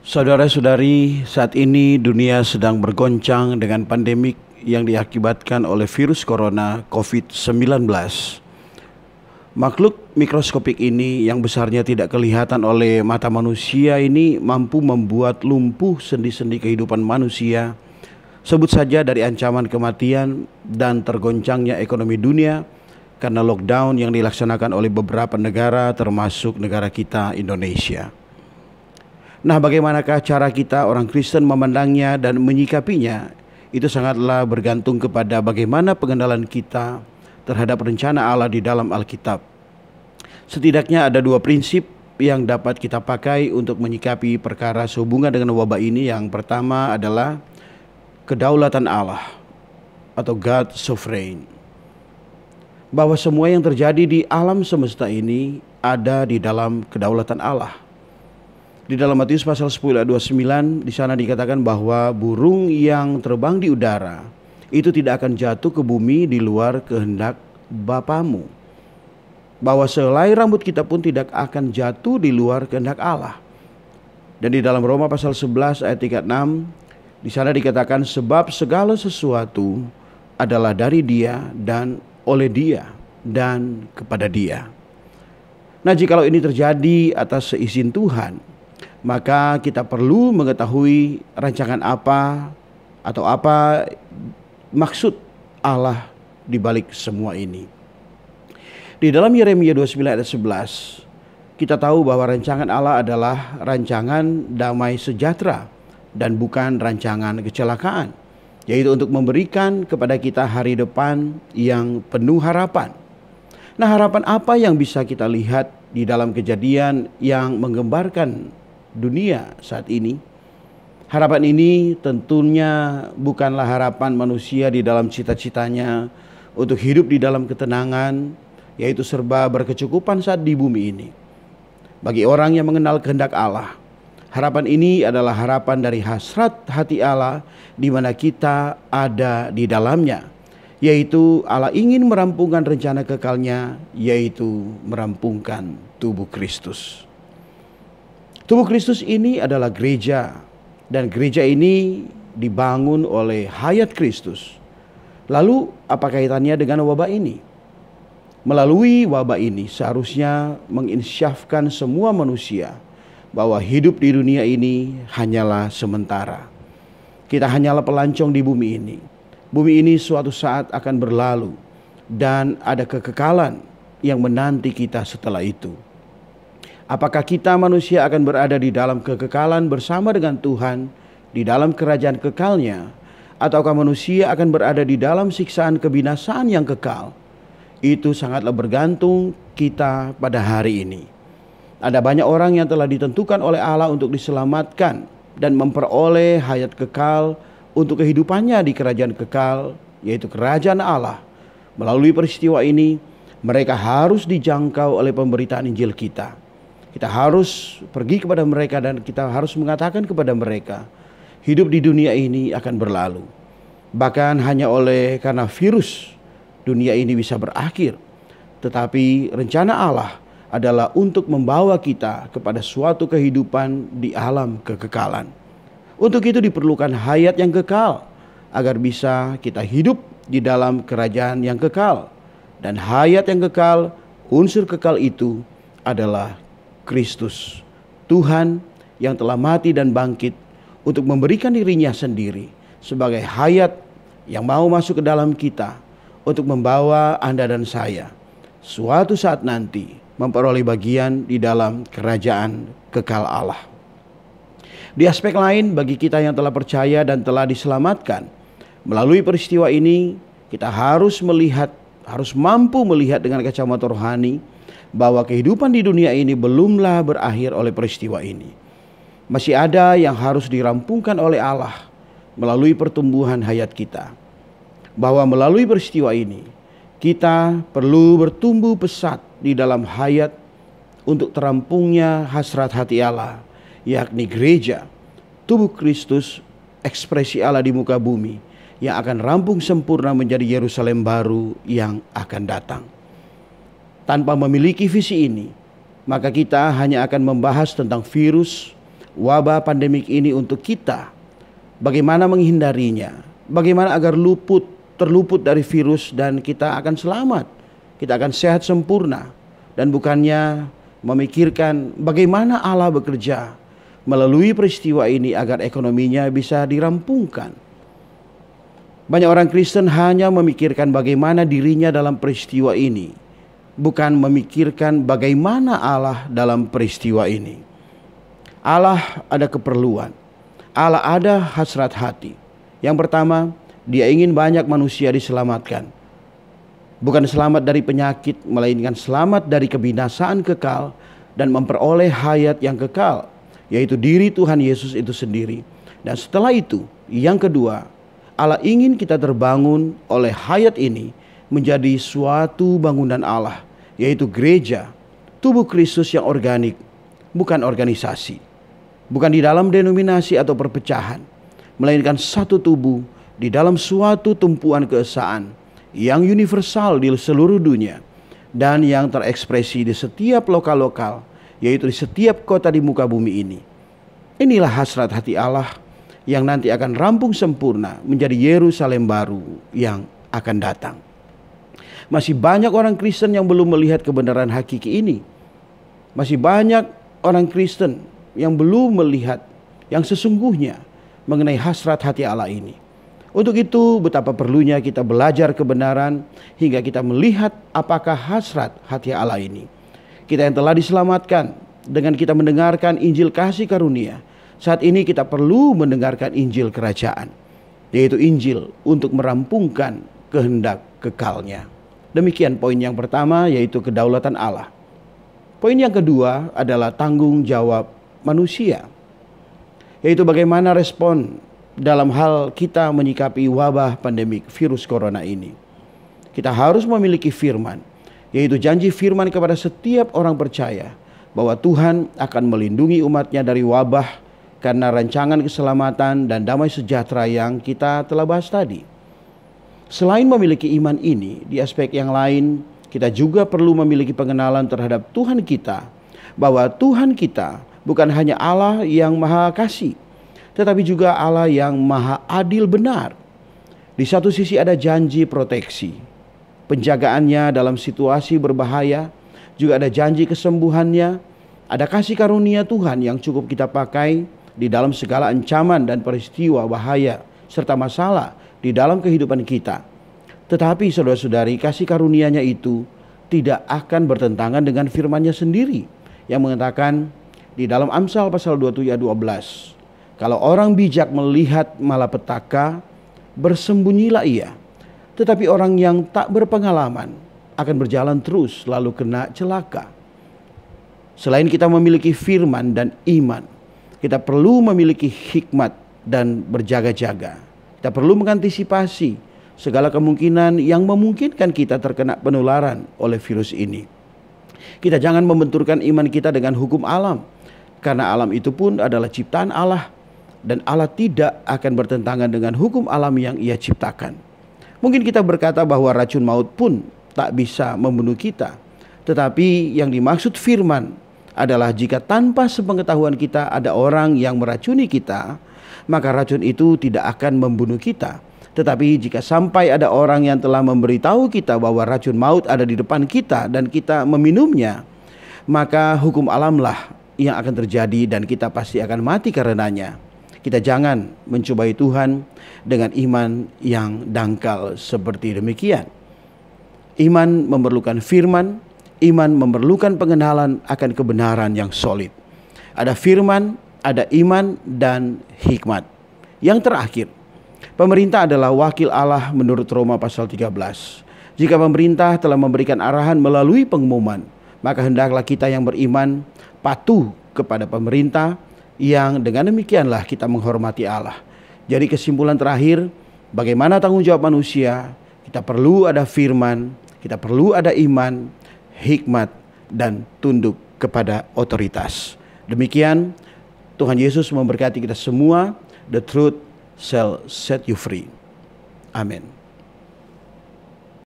Saudara-saudari, saat ini dunia sedang bergoncang dengan pandemik yang diakibatkan oleh virus corona COVID-19. Makhluk mikroskopik ini yang besarnya tidak kelihatan oleh mata manusia ini mampu membuat lumpuh sendi-sendi kehidupan manusia, sebut saja dari ancaman kematian dan tergoncangnya ekonomi dunia karena lockdown yang dilaksanakan oleh beberapa negara termasuk negara kita Indonesia. Nah, bagaimanakah cara kita orang Kristen memandangnya dan menyikapinya? Itu sangatlah bergantung kepada bagaimana pengenalan kita terhadap rencana Allah di dalam Alkitab. Setidaknya ada dua prinsip yang dapat kita pakai untuk menyikapi perkara sehubungan dengan wabah ini. Yang pertama adalah kedaulatan Allah atau God Sovereign. Bahwa semua yang terjadi di alam semesta ini ada di dalam kedaulatan Allah. Di dalam Matius pasal 10 ayat 29 di sana dikatakan bahwa burung yang terbang di udara itu tidak akan jatuh ke bumi di luar kehendak Bapamu. Bahwa sehelai rambut kita pun tidak akan jatuh di luar kehendak Allah. Dan di dalam Roma pasal 11 ayat 36 di sana dikatakan sebab segala sesuatu adalah dari Dia dan oleh Dia dan kepada Dia. Nah, jikalau ini terjadi atas seizin Tuhan, maka kita perlu mengetahui rancangan apa atau apa maksud Allah di balik semua ini. Di dalam Yeremia 29 ayat 11, kita tahu bahwa rancangan Allah adalah rancangan damai sejahtera dan bukan rancangan kecelakaan, yaitu untuk memberikan kepada kita hari depan yang penuh harapan. Nah, harapan apa yang bisa kita lihat di dalam kejadian yang menggambarkan dunia saat ini? Harapan ini tentunya bukanlah harapan manusia di dalam cita-citanya untuk hidup di dalam ketenangan, yaitu serba berkecukupan saat di bumi ini. Bagi orang yang mengenal kehendak Allah, harapan ini adalah harapan dari hasrat hati Allah di mana kita ada di dalamnya, yaitu Allah ingin merampungkan rencana kekalnya, yaitu merampungkan tubuh Kristus. Tubuh Kristus ini adalah gereja, dan gereja ini dibangun oleh hayat Kristus. Lalu apa kaitannya dengan wabah ini? Melalui wabah ini seharusnya menginsyafkan semua manusia bahwa hidup di dunia ini hanyalah sementara. Kita hanyalah pelancong di bumi ini. Bumi ini suatu saat akan berlalu dan ada kekekalan yang menanti kita setelah itu. Apakah kita manusia akan berada di dalam kekekalan bersama dengan Tuhan di dalam kerajaan kekalnya, ataukah manusia akan berada di dalam siksaan kebinasaan yang kekal? Itu sangatlah bergantung kita pada hari ini. Ada banyak orang yang telah ditentukan oleh Allah untuk diselamatkan dan memperoleh hayat kekal untuk kehidupannya di kerajaan kekal, yaitu kerajaan Allah. Melalui peristiwa ini, mereka harus dijangkau oleh pemberitaan Injil kita. Kita harus pergi kepada mereka dan kita harus mengatakan kepada mereka, hidup di dunia ini akan berlalu. Bahkan hanya oleh karena virus, dunia ini bisa berakhir. Tetapi rencana Allah adalah untuk membawa kita kepada suatu kehidupan di alam kekekalan. Untuk itu diperlukan hayat yang kekal, agar bisa kita hidup di dalam kerajaan yang kekal. Dan hayat yang kekal, unsur kekal itu adalah Kristus, Tuhan yang telah mati dan bangkit untuk memberikan dirinya sendiri sebagai hayat yang mau masuk ke dalam kita untuk membawa Anda dan saya suatu saat nanti memperoleh bagian di dalam kerajaan kekal Allah. Di aspek lain, bagi kita yang telah percaya dan telah diselamatkan melalui peristiwa ini, kita harus mampu melihat dengan kacamata rohani bahwa kehidupan di dunia ini belumlah berakhir oleh peristiwa ini. Masih ada yang harus dirampungkan oleh Allah melalui pertumbuhan hayat kita. Bahwa melalui peristiwa ini, kita perlu bertumbuh pesat di dalam hayat untuk terampungnya hasrat hati Allah, yakni gereja, tubuh Kristus, ekspresi Allah di muka bumi, yang akan rampung sempurna menjadi Yerusalem baru yang akan datang. Tanpa memiliki visi ini, maka kita hanya akan membahas tentang virus wabah pandemik ini untuk kita. Bagaimana menghindarinya? Bagaimana agar terluput dari virus dan kita akan selamat. Kita akan sehat sempurna. Dan bukannya memikirkan bagaimana Allah bekerja melalui peristiwa ini agar ekonominya bisa dirampungkan. Banyak orang Kristen hanya memikirkan bagaimana dirinya dalam peristiwa ini, bukan memikirkan bagaimana Allah dalam peristiwa ini. Allah ada keperluan, Allah ada hasrat hati. Yang pertama, Dia ingin banyak manusia diselamatkan. Bukan selamat dari penyakit, melainkan selamat dari kebinasaan kekal dan memperoleh hayat yang kekal, yaitu diri Tuhan Yesus itu sendiri. Dan setelah itu, yang kedua, Allah ingin kita terbangun oleh hayat ini menjadi suatu bangunan Allah, yaitu gereja, tubuh Kristus yang organik, bukan organisasi. Bukan di dalam denominasi atau perpecahan, melainkan satu tubuh di dalam suatu tumpuan keesaan yang universal di seluruh dunia dan yang terekspresi di setiap lokal-lokal, yaitu di setiap kota di muka bumi ini. Inilah hasrat hati Allah yang nanti akan rampung sempurna menjadi Yerusalem baru yang akan datang. Masih banyak orang Kristen yang belum melihat kebenaran hakiki ini. Masih banyak orang Kristen yang belum melihat yang sesungguhnya mengenai hasrat hati Allah ini. Untuk itu betapa perlunya kita belajar kebenaran hingga kita melihat apakah hasrat hati Allah ini. Kita yang telah diselamatkan dengan kita mendengarkan Injil kasih karunia, saat ini kita perlu mendengarkan Injil kerajaan, yaitu Injil untuk merampungkan kehendak kekalnya. Demikian poin yang pertama, yaitu kedaulatan Allah. Poin yang kedua adalah tanggung jawab manusia, yaitu bagaimana respon dalam hal kita menyikapi wabah pandemik virus corona ini. Kita harus memiliki firman, yaitu janji firman kepada setiap orang percaya bahwa Tuhan akan melindungi umatnya dari wabah karena rancangan keselamatan dan damai sejahtera yang kita telah bahas tadi. Selain memiliki iman ini, di aspek yang lain kita juga perlu memiliki pengenalan terhadap Tuhan kita, bahwa Tuhan kita bukan hanya Allah yang maha kasih, tetapi juga Allah yang maha adil benar. Di satu sisi ada janji proteksi, penjagaannya dalam situasi berbahaya, juga ada janji kesembuhannya, ada kasih karunia Tuhan yang cukup kita pakai di dalam segala ancaman dan peristiwa bahaya serta masalah di dalam kehidupan kita. Tetapi saudara-saudari, kasih karunia-Nya itu tidak akan bertentangan dengan firman-Nya sendiri yang mengatakan di dalam Amsal pasal 27 ayat 12, kalau orang bijak melihat malapetaka, bersembunyilah ia. Tetapi orang yang tak berpengalaman akan berjalan terus lalu kena celaka. Selain kita memiliki firman dan iman, kita perlu memiliki hikmat dan berjaga-jaga. Kita perlu mengantisipasi segala kemungkinan yang memungkinkan kita terkena penularan oleh virus ini. Kita jangan membenturkan iman kita dengan hukum alam, karena alam itu pun adalah ciptaan Allah, dan Allah tidak akan bertentangan dengan hukum alam yang Ia ciptakan. Mungkin kita berkata bahwa racun maut pun tak bisa membunuh kita, tetapi yang dimaksud firman adalah jika tanpa sepengetahuan kita ada orang yang meracuni kita, maka racun itu tidak akan membunuh kita. Tetapi jika sampai ada orang yang telah memberitahu kita bahwa racun maut ada di depan kita dan kita meminumnya, maka hukum alamlah yang akan terjadi dan kita pasti akan mati karenanya. Kita jangan mencobai Tuhan dengan iman yang dangkal seperti demikian. Iman memerlukan firman, iman memerlukan pengenalan akan kebenaran yang solid. Ada firman, ada iman, dan hikmat. Yang terakhir, pemerintah adalah wakil Allah menurut Roma pasal 13. Jika pemerintah telah memberikan arahan melalui pengumuman, maka hendaklah kita yang beriman patuh kepada pemerintah, yang dengan demikianlah kita menghormati Allah. Jadi kesimpulan terakhir, bagaimana tanggung jawab manusia? Kita perlu ada firman, kita perlu ada iman, hikmat, dan tunduk kepada otoritas. Demikian, Tuhan Yesus memberkati kita semua. The truth shall set you free. Amin.